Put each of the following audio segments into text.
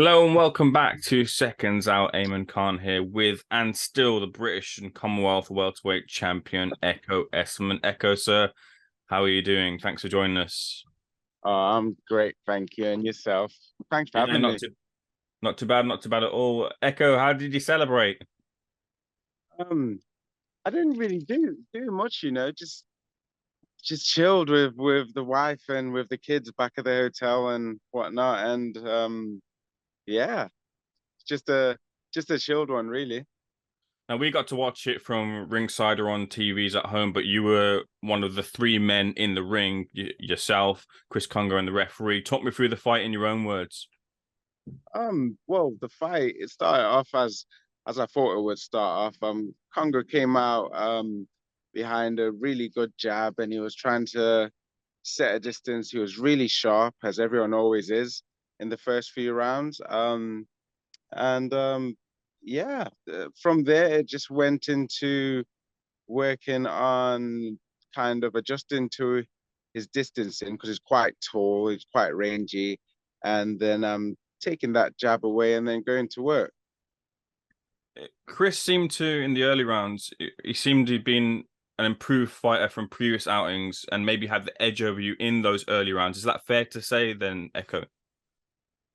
Hello and welcome back to Seconds Out. Eamon Khan here with and still the British and Commonwealth welterweight champion Ekow Essuman. Ekow, sir, how are you doing? Thanks for joining us. Oh, I'm great, thank you. And yourself? Thanks for Yeah, having me. not too bad, not too bad at all. Ekow, how did you celebrate? Um, I didn't really do much, just chilled with the wife and with the kids back at the hotel and whatnot. And yeah, just a just a chilled one, really. Now we got to watch it from ringside or on TVs at home, but you were one of the three men in the ring, yourself, Chris Kongo, and the referee. Talk me through the fight in your own words. Well, the fight it started off as I thought it would start off. Congo came out behind a really good jab, and he was trying to set a distance. He was really sharp, as everyone always is in the first few rounds. And yeah, from there it just went into working on kind of adjusting to his distancing because he's quite tall, he's quite rangy, and then taking that jab away and then going to work. Chris seemed to, in the early rounds, he seemed to have been an improved fighter from previous outings and maybe had the edge over you in those early rounds. Is that fair to say then, Ekow?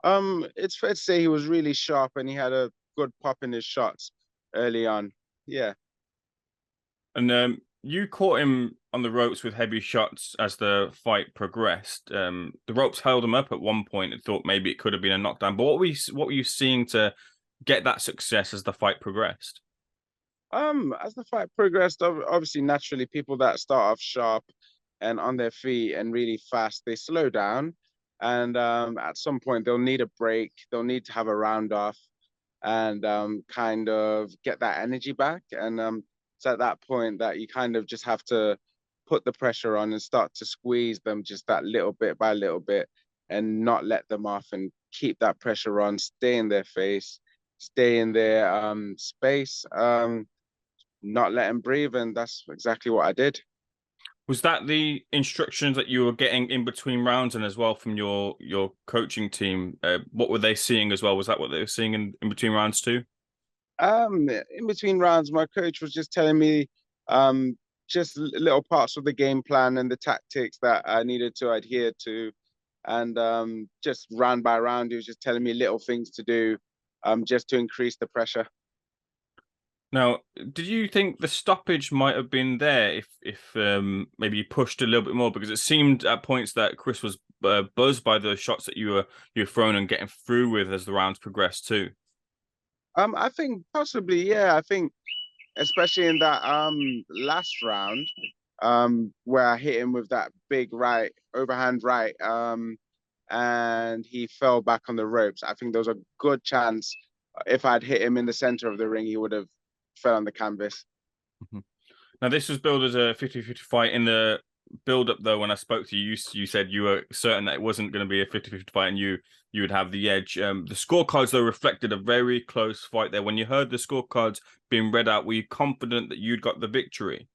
It's fair to say he was really sharp and he had a good pop in his shots early on. Yeah. And you caught him on the ropes with heavy shots as the fight progressed. The ropes held him up at one point and thought maybe it could have been a knockdown. But what were you seeing to get that success as the fight progressed? As the fight progressed, obviously, naturally, people that start off sharp and on their feet and really fast, they slow down. And at some point, they'll need a break. They'll need to have a round off and kind of get that energy back. And it's at that point that you kind of just have to put the pressure on and start to squeeze them just that little bit by little bit and not let them off and keep that pressure on, stay in their face, stay in their space. Not let him breathe, and that's exactly what I did. Was that the instructions that you were getting in between rounds and as well from your coaching team? What were they seeing as well? Was that what they were seeing in between rounds too? In between rounds, my coach was just telling me just little parts of the game plan and the tactics that I needed to adhere to, and just round by round, he was just telling me little things to do, just to increase the pressure. Now, did you think the stoppage might have been there if maybe you pushed a little bit more? Because it seemed at points that Chris was buzzed by the shots that you were throwing and getting through with as the rounds progressed too. I think possibly, yeah. I think especially in that last round, where I hit him with that big right overhand right, and he fell back on the ropes. I think there was a good chance if I'd hit him in the center of the ring, he would have fell on the canvas. Mhm. Now, this was billed as a 50-50 fight. In the build up, though, when I spoke to you, you said you were certain that it wasn't going to be a 50-50 fight and you would have the edge. The scorecards, though, reflected a very close fight there. When you heard the scorecards being read out, were you confident that you'd got the victory?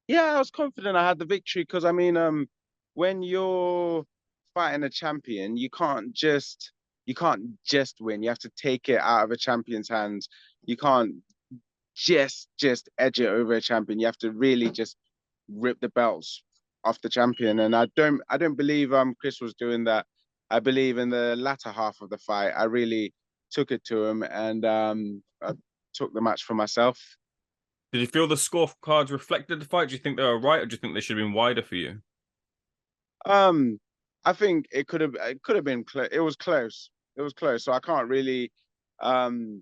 Yeah, I was confident I had the victory because when you're fighting a champion, you can't just win. You have to take it out of a champion's hands. You can't just edge it over a champion. You have to really just rip the belts off the champion. And I don't believe Chris was doing that. I believe in the latter half of the fight, I really took it to him and I took the match for myself. Did you feel the scorecards reflected the fight? Do you think they were right, or do you think they should have been wider for you? Um, I think it could have been it was close. It was close. So I can't really um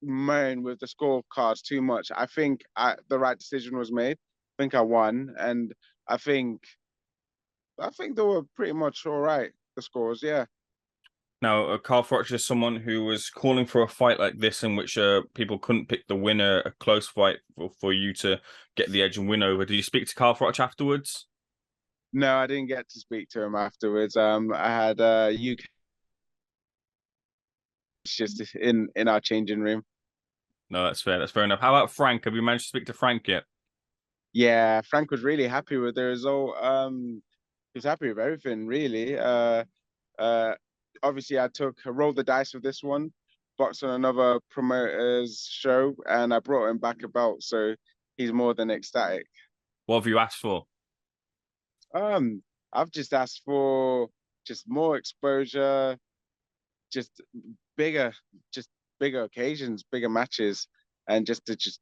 moan with the scorecards too much. The right decision was made. I think I won, and I think I think they were pretty much all right. The scores, yeah. Now, Carl Froch is someone who was calling for a fight like this in which people couldn't pick the winner, a close fight for you to get the edge and win over. Did you speak to Carl Froch afterwards? No, I didn't get to speak to him afterwards. I had UK just in our changing room. No, that's fair. That's fair enough. How about Frank? Have you managed to speak to Frank yet? Yeah, Frank was really happy with the result. He was happy with everything, really. Uh, obviously I rolled the dice with this one, boxed on another promoter's show, and I brought him back a belt. So he's more than ecstatic. What have you asked for? Um, I've just asked for just more exposure, just bigger, just bigger occasions, bigger matches, and just to just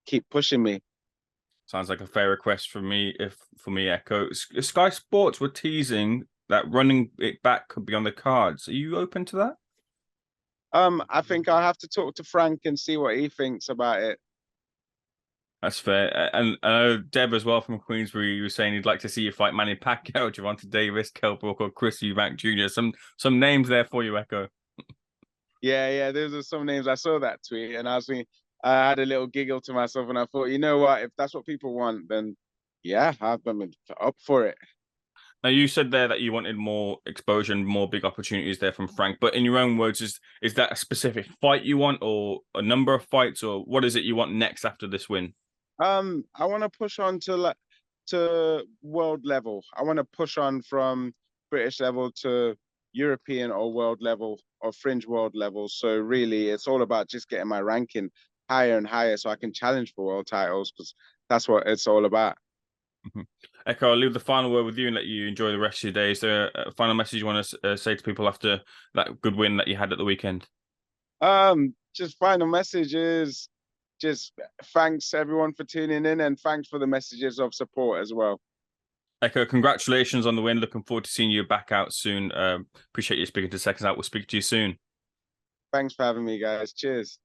keep pushing me. Sounds like a fair request for me. Ekow. Sky Sports were teasing that running it back could be on the cards. Are you open to that? I think I'll have to talk to Frank and see what he thinks about it. That's fair. And I know Deb as well from Queensberry, you were saying he'd like to see you fight Manny Pacquiao, Gervonta Davis, Kell Brook, or Chris Eubank Jr. Some names there for you, Ekow. Yeah, those are some names. I saw that tweet and I had a little giggle to myself and I thought, you know what, if that's what people want, then yeah, I'm up for it. Now, you said there that you wanted more exposure and more big opportunities there from Frank, but in your own words, is that a specific fight you want, or a number of fights, or what is it you want next after this win? I want to push on to world level. I want to push on from British level to European or world level or fringe world level. So really, it's all about just getting my ranking higher and higher so I can challenge for world titles, because that's what it's all about. Ekow, I'll leave the final word with you and let you enjoy the rest of your day. Is there a final message you want to say to people after that good win that you had at the weekend? Just final message is just thanks everyone for tuning in, and thanks for the messages of support as well. Ekow, congratulations on the win. Looking forward to seeing you back out soon. Appreciate you speaking to Seconds Out. We'll speak to you soon. Thanks for having me, guys. Cheers.